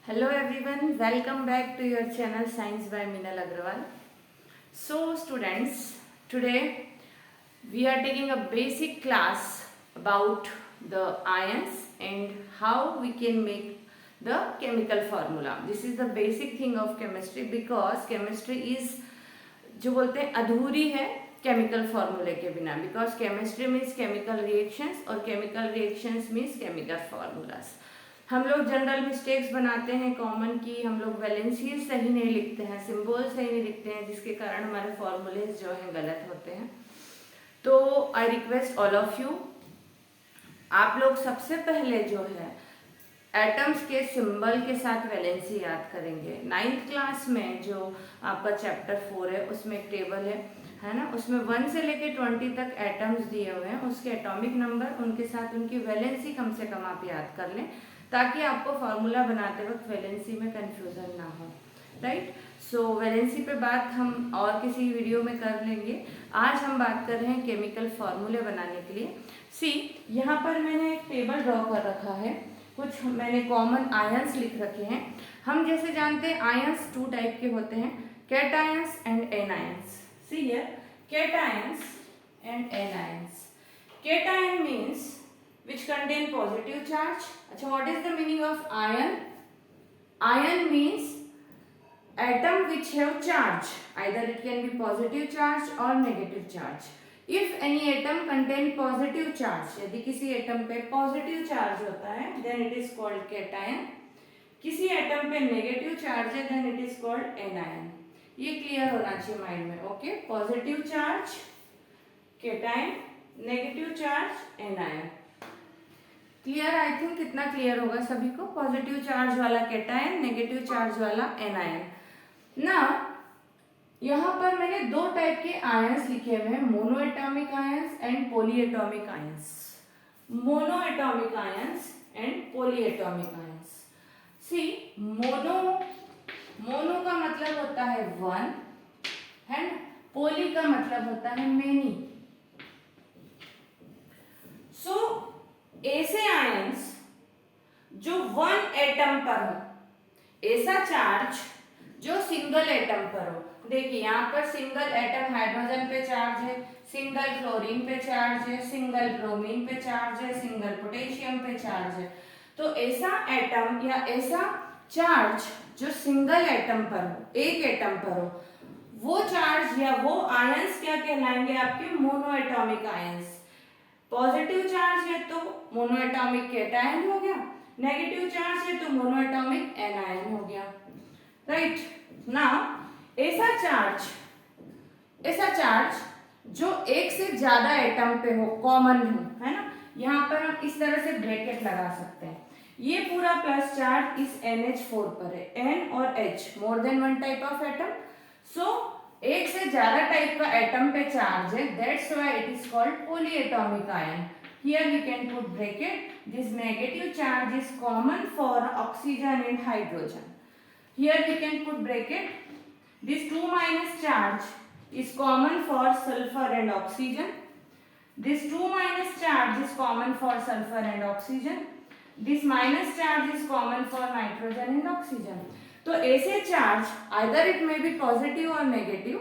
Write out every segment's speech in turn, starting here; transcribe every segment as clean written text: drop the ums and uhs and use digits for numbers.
Hello everyone, welcome back to your channel Science by Minal Agrawal. So students, today we are taking a basic class about the ions and how we can make the chemical formula. This is the basic thing of chemistry because chemistry is जो बोलते हैं अधूरी है chemical फार्मूले के बिना, because chemistry means chemical reactions और chemical reactions means chemical formulas. हम लोग जनरल मिस्टेक्स बनाते हैं कॉमन की, हम लोग वैलेंसीज सही नहीं लिखते हैं, सिंबल सही नहीं लिखते हैं, जिसके कारण हमारे फॉर्मूलेज जो हैं गलत होते हैं. तो I request all of you, आप लोग सबसे पहले जो है एटम्स के सिंबल के साथ वैलेंसी याद करेंगे. 9th क्लास में जो आपका चैप्टर 4 है उसमें एक टेबल है ना, उसमें 1 से लेके 20 तक एटम्स दिए हुए हैं, उसके एटॉमिक नंबर उनके साथ उनकी वैलेंसी कम से कम आप याद कर लें ताकि आपको फार्मूला बनाते वक्त वैलेंसी में कंफ्यूजन ना हो. राइट. सो वैलेंसी पे बात हम और किसी वीडियो में कर लेंगे. आज हम बात कर रहे हैं केमिकल फार्मूले बनाने के लिए. सी, यहाँ पर मैंने एक टेबल ड्रॉ कर रखा है, कुछ मैंने कॉमन आयंस लिख रखे हैं. हम जैसे जानते हैं आयंस 2 टाइप के होते हैं, cations and anions. See here, cations and anions. Cation means which contain positive charge. अच्छा, what is the meaning of ion? Ion means atom which have charge. Either it can be positive charge or negative charge. If any atom contain positive charge, यदि किसी atom पे positive charge होता है then it is called cation. किसी atom पे negative charge है then it is called anion. ये clear होना चाहिए माइंड में. Okay, positive charge cation, negative charge anion. Clear? I think कितना क्लियर होगा सभी को. पॉजिटिव चार्ज वाला कैटायन, नेगेटिव चार्ज वाला एनायन. ना यहाँ पर मैंने 2 टाइप के आयंस लिखे हुए हैं, mono atomic ions and poly atomic ions. Mono atomic ions and poly atomic ions. See, mono का मतलब होता है 1 है, पॉली का मतलब होता है मेनी. सो ऐसे आयंस जो 1 एटम पर हो, ऐसा चार्ज जो सिंगल एटम पर हो. देखिए यहाँ पर सिंगल एटम हाइड्रोजन पे चार्ज है, सिंगल फ्लोरीन पे चार्ज है, सिंगल ब्रोमीन पे चार्ज है, सिंगल पोटेशियम पे चार्ज है. तो ऐसा एटम या ऐसा चार्ज जो सिंगल एटम पर हो, एक एटम पर हो, वो चार्ज या वो आयंस क्या कहलाएंगे? आपके mono atomic ions. Positive charge है तो मोनोएटॉमिक कैटायन हो गया, नेगेटिव चार्ज है तो मोनोएटॉमिक एनायन हो गया. राइट. नाउ ऐसा चार्ज जो एक से ज्यादा एटम पे हो, कॉमन हो, है ना, यहाँ पर हम इस तरह से ब्रैकेट लगा सकते हैं. ये पूरा प्लस चार्ज इस NH4 पर है. N और H more than 1 type of atom. So एक से ज्यादा टाइप का एटम पे चार्ज है, that's why it is called polyatomic ion. Here we can put bracket. This negative charge is common for oxygen and hydrogen. Here we can put bracket. This 2- charge is common for sulphur and oxygen. This 2- charge is common for sulphur and oxygen. This minus charge is common for nitrogen and oxygen. तो ऐसे charge either it may be positive or negative,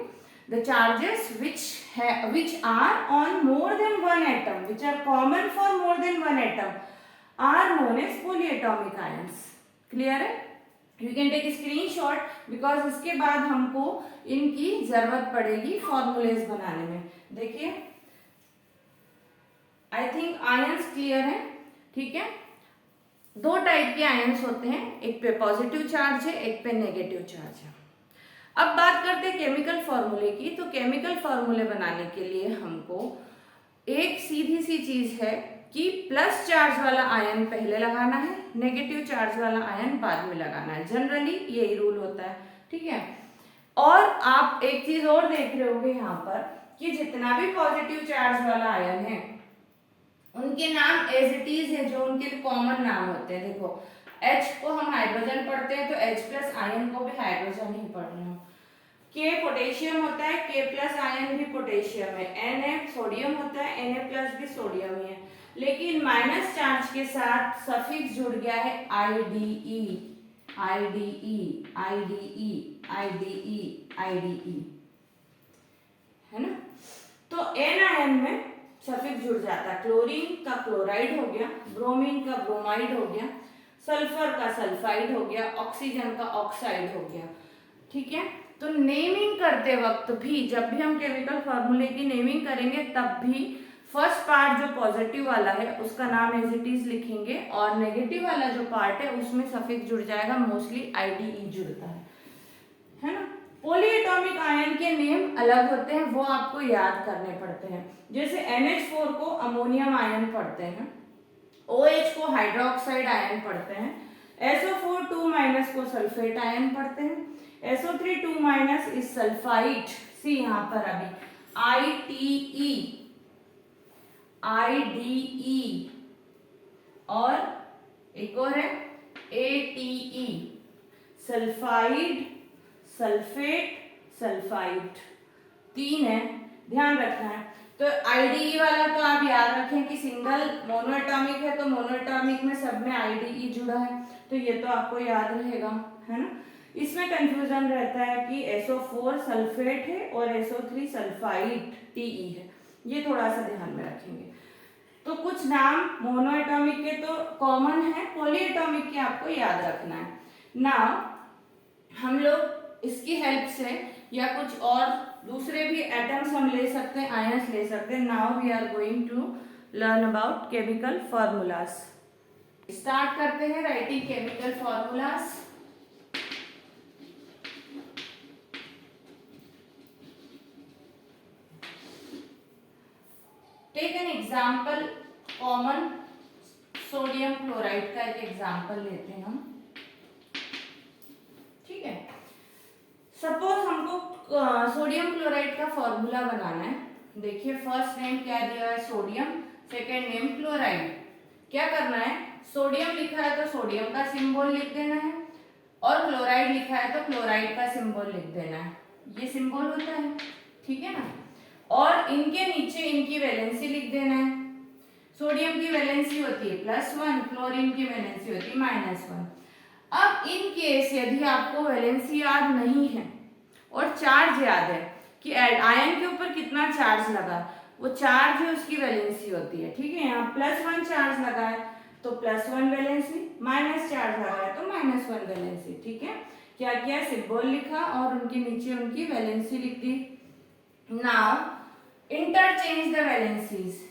the charges which are on more than 1 atom, which are common for more than 1 atom, are known as polyatomic ions. Clear है? You can take a screenshot because इसके बाद हमको इनकी जरूरत पड़ेगी formulas बनाने में. देखिए, आई थिंक आयंस क्लियर है. ठीक है, 2 टाइप के आयंस होते हैं, एक पे पॉजिटिव चार्ज है, एक पे नेगेटिव चार्ज है. अब बात करते हैं केमिकल फॉर्मूले की. तो केमिकल फॉर्मूले बनाने के लिए हमको एक सीधी सी चीज है कि प्लस चार्ज वाला आयन पहले लगाना है, नेगेटिव चार्ज वाला आयन बाद में लगाना है. जनरली यही रूल होता है. ठीक है. और आप एक चीज और देख रहे होंगे यहाँ पर कि जितना भी पॉजिटिव चार्ज वाला आयन है उनके नाम एज इट इज है, जो उनके कॉमन नाम होते हैं. देखो, H को हम हाइड्रोजन पढ़ते हैं तो H+ आयन को भी हाइड्रोजन ही पढ़ रहे हो. K पोटेशियम होता है, K+ आयन भी पोटेशियम है. Na सोडियम होता है, Na+ भी सोडियम ही है. लेकिन माइनस चार्ज के साथ सफिक्स जुड़ गया है IDE. IDE, IDE, IDE, IDE, है ना। तो एन आयन में सफिक्स जुड़ जाता है। क्लोरीन का क्लोराइड हो गया, ब्रोमीन का ब्रोमाइड हो गया, सल्फर का सल्फाइड हो गया, ऑक्सीजन का ऑक्साइड हो गया। ठीक है, तो नेमिंग करते वक्त भी, जब भी हम केमिकल फॉर्मूले की नेमिंग करेंगे तब भी फर्स्ट पार्ट जो पॉजिटिव वाला है उसका नाम एज इट इज लिखेंगे, और नेगेटिव वाला जो पार्ट है उसमें सफिक्स जुड़ जाएगा, मोस्टली आईडीई जुड़ता है ना। पॉलीएटॉमिक आयन के नेम अलग होते हैं, वो आपको याद करने पड़ते हैं। जैसे NH4 को अमोनियम आयन पढ़ते हैं, OH को हाइड्रोक्साइड आयन पढ़ते हैं, SO4 2- को सल्फेट आयन पढ़ते हैं, SO3 2- इज सल्फाइट। सी यहाँ पर अभी ITE, IDE और एक और है ATE, सल्फाइड, सल्फेट, सल्फाइट, तीन है, ध्यान रखना है। तो आईडीई वाला तो आप याद रखें कि सिंगल मोनोएटॉमिक है, तो मोनोएटॉमिक में सब में आईडीई जुड़ा है, तो ये तो आपको याद रहेगा, है ना। इसमें कंफ्यूजन रहता है कि SO4 सल्फेट है और SO3 सल्फाइट TE है, ये थोड़ा सा ध्यान में रखेंगे। तो कुछ नाम मोनोएटॉमिक के तो कॉमन है, पॉलीएटॉमिक के आपको याद रखना है। नाउ हम लोग इसकी हेल्प से या कुछ और दूसरे भी एटम्स हम ले सकते हैं, आयंस ले सकते हैं। Now we are going to learn about chemical formulas. Start करते हैं writing chemical formulas. Take an example, common sodium chloride का एक एग्जाम्पल लेते हैं हम, ठीक है। सपोज हमको सोडियम क्लोराइड का फॉर्मूला बनाना है। देखिए फर्स्ट नेम क्या दिया है, सोडियम, सेकेंड नेम क्लोराइड। क्या करना है, सोडियम लिखा है तो सोडियम का सिंबल लिख देना है, और क्लोराइड लिखा है तो क्लोराइड का सिंबल लिख देना है। ये सिंबल होता है, ठीक है ना। और इनके नीचे इनकी वैलेंसी लिख देना है। सोडियम की वैलेंसी होती है +1, क्लोरीन की वैलेंसी होती है -1। अब इन केस यदि आपको वैलेंसी याद नहीं है और चार्ज याद है कि आयन के ऊपर कितना चार्ज लगा, वो चार्ज है उसकी वैलेंसी होती है, ठीक है। यहाँ +1 चार्ज लगा है तो +1 वैलेंसी, माइनस चार्ज लगा है तो -1 वैलेंसी, ठीक है। क्या किया, सिंबल लिखा और उनके नीचे उनकी वैलेंसी लिख दी। नाउ इंटरचेंज द वैलेंसीज,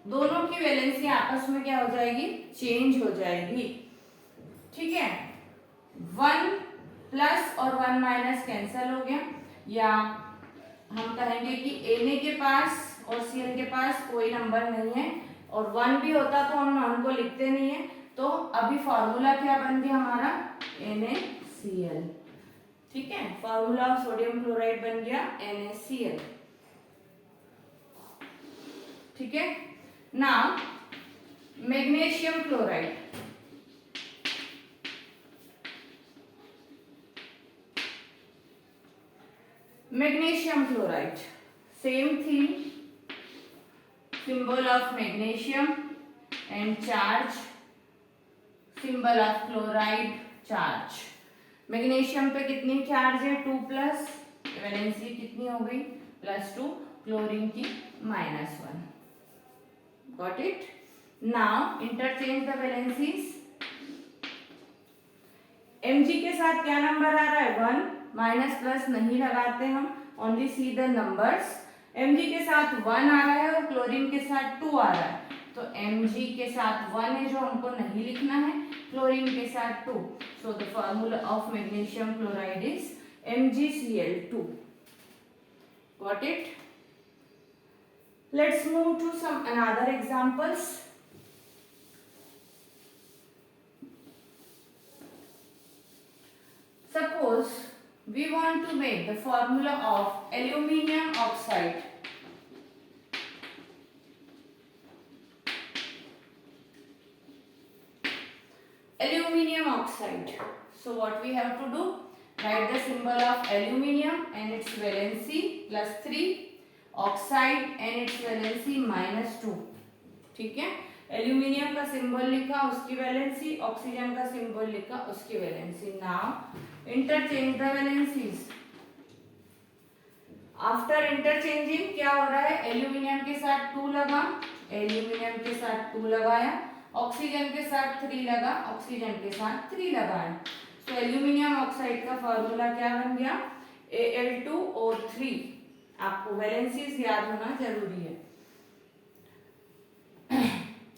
दोनों की वैलेंसी आपस में क्या हो जाएगी, चेंज हो जाएगी, ठीक है। 1 प्लस और 1 - कैंसल हो गया, या हम कहेंगे कि Na के पास और Cl के पास कोई नंबर नहीं है, और 1 भी होता तो हम 1 को लिखते नहीं है। तो अभी फॉर्मूला क्या बन गया हमारा, NaCl, ठीक है। फॉर्मूला ऑफ सोडियम क्लोराइड बन गया NaCl, ठीक है। Now magnesium chloride, magnesium chloride same thing, symbol of magnesium and charge, symbol of chloride, charge। Magnesium पे कितनी चार्ज है, 2+, वैलेंसी कितनी हो गई +2, क्लोरीन की -1। Got it. Now interchange the valencies. Mg के साथ क्या नंबर आ रहा है, 1, माइनस प्लस नहीं लगाते हम, only see the numbers. Mg के साथ 1 आ रहा है और क्लोरीन के साथ 2 आ रहा है, तो Mg के साथ 1 है जो हमको नहीं लिखना है, क्लोरीन के साथ 2। So the formula of magnesium chloride is MgCl2। Got it. Let's move to some another examples. Suppose we want to make the formula of aluminium oxide. Aluminium oxide. So what we have to do? Write the symbol of aluminium and its valency +3, oxide and its valency -2. ठीक है, aluminium का symbol लिखा उसकी valency, oxygen का symbol लिखा उसकी valency. Now interchange the valencies. After interchanging क्या हो रहा है, एल्यूमिनियम के साथ 2 लगा, एल्यूमिनियम के साथ 2 लगाया, ऑक्सीजन के साथ 3 लगा, ऑक्सीजन के साथ 3 लगाया। तो एल्यूमिनियम ऑक्साइड का फॉर्मूला क्या बन गया, Al2O3। आपको वैलेंसीज याद होना जरूरी है।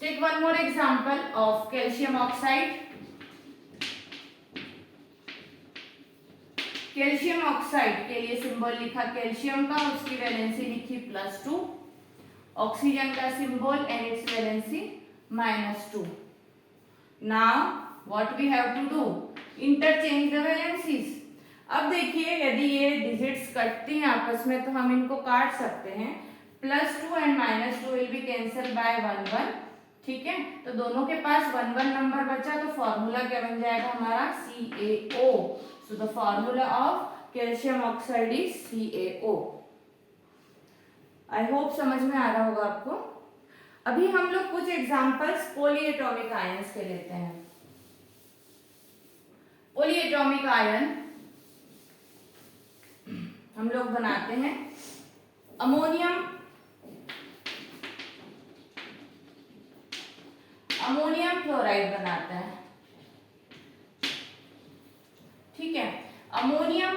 Take one more example of calcium oxide. Calcium oxide के लिए सिंबल लिखा कैल्शियम का, उसकी वैलेंसी लिखी +2, ऑक्सीजन का symbol and its valency -2। Now what we have to do, interchange the valencies. अब देखिए यदि ये डिजिट्स कटती हैं आपस में तो हम इनको काट सकते हैं। +2 and -2 will be cancel by 1 1, ठीक है। तो दोनों के पास 1 1 नंबर बचा, तो फॉर्मूला क्या बन जाएगा हमारा, CaO। So the formula of calcium oxide is CaO। I hope समझ में आ रहा होगा आपको। अभी हम लोग कुछ एग्जांपल्स पॉलीएटॉमिक आयंस के लेते हैं। पॉलीएटॉमिक आयन हम लोग बनाते हैं, अमोनियम क्लोराइड बनाते हैं, ठीक है। अमोनियम,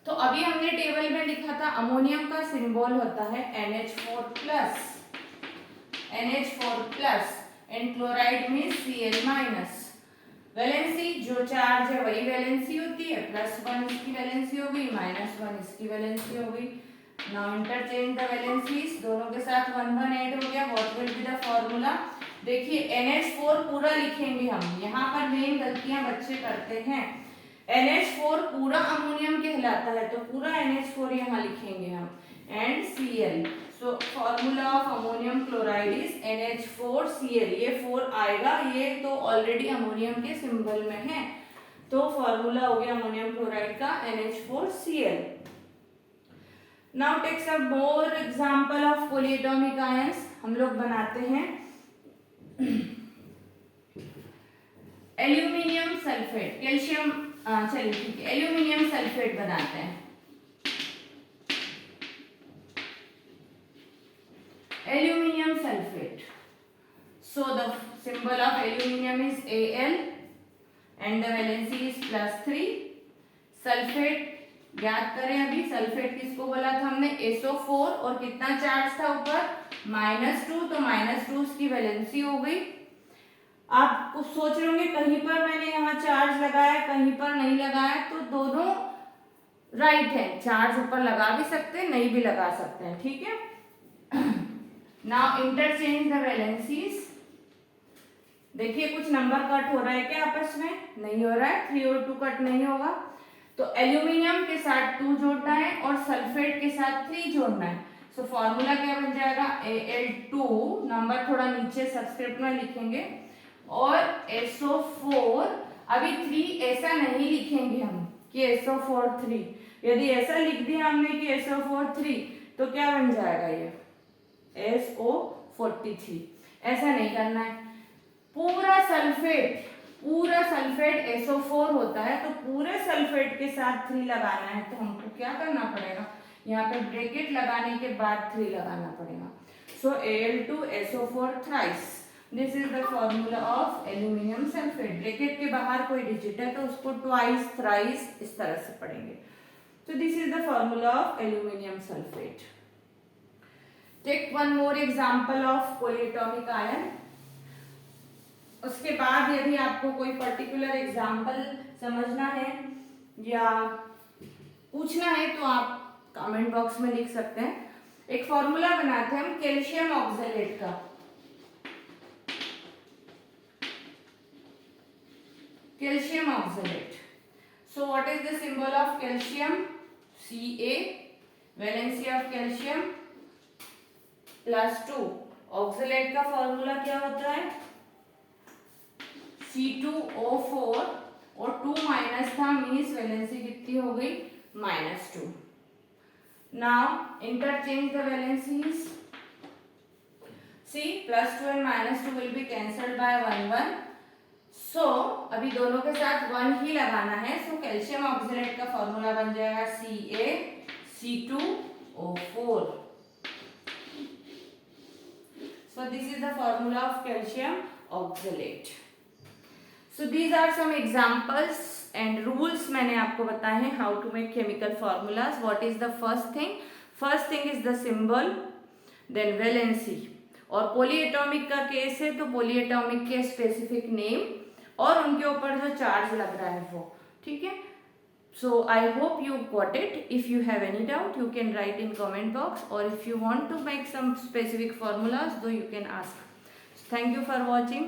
तो अभी हमने टेबल में लिखा था अमोनियम का सिंबल होता है NH4+, एंड क्लोराइड में Cl-। वैलेंसी जो चार्ज है वही वैलेंसी होती है, +1 इसकी वैलेंसी हो गई, -1 इसकी वैलेंसी हो गई। नाउ इंटरचेंज द वैलेंसीज, दोनों के साथ 1 1 ऐड हो गया। What will be the formula, देखिए NH4 पूरा लिखेंगे हम, यहाँ पर मेन गलतियां बच्चे करते हैं। NH4 पूरा अमोनियम कहलाता है, तो पूरा NH4 यहाँ लिखेंगे हम, and Cl। So formula of ammonium chloride is NH4Cl। ये 4 आएगा, ये तो ऑलरेडी अमोनियम के सिंबल में है, तो फॉर्मूला हो गया अमोनियम क्लोराइड का NH4Cl। Now take some more example of polyatomic ions. हम लोग बनाते हैं एल्यूमिनियम सल्फेट, कैल्शियम, चलिए ठीक है, एल्यूमिनियम सल्फेट बनाते हैं। Aluminium sulfate. So the symbol of aluminium is Al and the valency is +3। Sulphate याद करें, अभी सल्फेट किसको बोला था हमने, SO4, और कितना चार्ज था ऊपर, -2, तो -2 उसकी वैलेंसी हो गई। आप कुछ सोच रहे होंगे कहीं पर मैंने यहाँ चार्ज लगाया कहीं पर नहीं लगाया, तो दोनों राइट है, चार्ज ऊपर लगा भी सकते हैं नहीं भी लगा सकते हैं, ठीक है। Now interchange the valencies. देखिए कुछ नंबर कट हो रहा है क्या आपस में, नहीं हो रहा है, 3 और 2 कट नहीं होगा। तो एल्यूमिनियम के साथ 2 जोड़ना है और सल्फेट के साथ 3 जोड़ना है। सो फॉर्मूला क्या बन जाएगा, Al2, नंबर थोड़ा नीचे सबस्क्रिप्ट में लिखेंगे, और SO4, अभी 3 ऐसा नहीं लिखेंगे हम कि SO4 3, यदि ऐसा लिख दिया हमने कि SO4 3, तो क्या बन जाएगा ये SO43। ऐसा नहीं करना है, पूरा सल्फेट SO4 होता है, तो पूरे सल्फेट के साथ 3 लगाना है, तो हमको क्या करना पड़ेगा, यहाँ पे ब्रैकेट लगाने के बाद 3 लगाना पड़ेगा। सो Al2SO4 thrice, this is the formula of aluminium sulphate. Bracket के बाहर कोई डिजिट है तो उसको ट्वाइस, थ्राइस इस तरह से पढ़ेंगे। तो this is the formula of aluminium sulphate. Take one more example of polyatomic ion. उसके बाद यदि आपको कोई पर्टिकुलर एग्जांपल समझना है या पूछना है तो आप कमेंट बॉक्स में लिख सकते हैं। एक फॉर्मूला बनाते हैं हम कैल्शियम ऑक्सलेट का। Calcium oxalate, so what is the symbol of calcium, Ca। Valency of calcium +2। Oxalate का फॉर्मूला क्या होता है, C2O4, और 2 माइनस था, मीन्स वैलेंसी कितनी हो गई, -2। Now interchange the valencies. See +2 and -2 will be cancelled by 1 1. So अभी दोनों के साथ 1 ही लगाना है. सो कैल्शियम ऑक्सलेट का फॉर्मूला बन जाएगा CaC2O4. So this is the formula of calcium oxalate. So these are some examples and rules मैंने आपको बताए हैं how to make chemical formulas. What is the first thing? First thing is the symbol, then valency. और polyatomic का case है तो polyatomic के specific name और उनके ऊपर जो चार्ज लग रहा है वो. ठीक है. So I hope you got it. If you have any doubt, you can write in comment box, or if you want to make some specific formulas, though you can ask. Thank you for watching.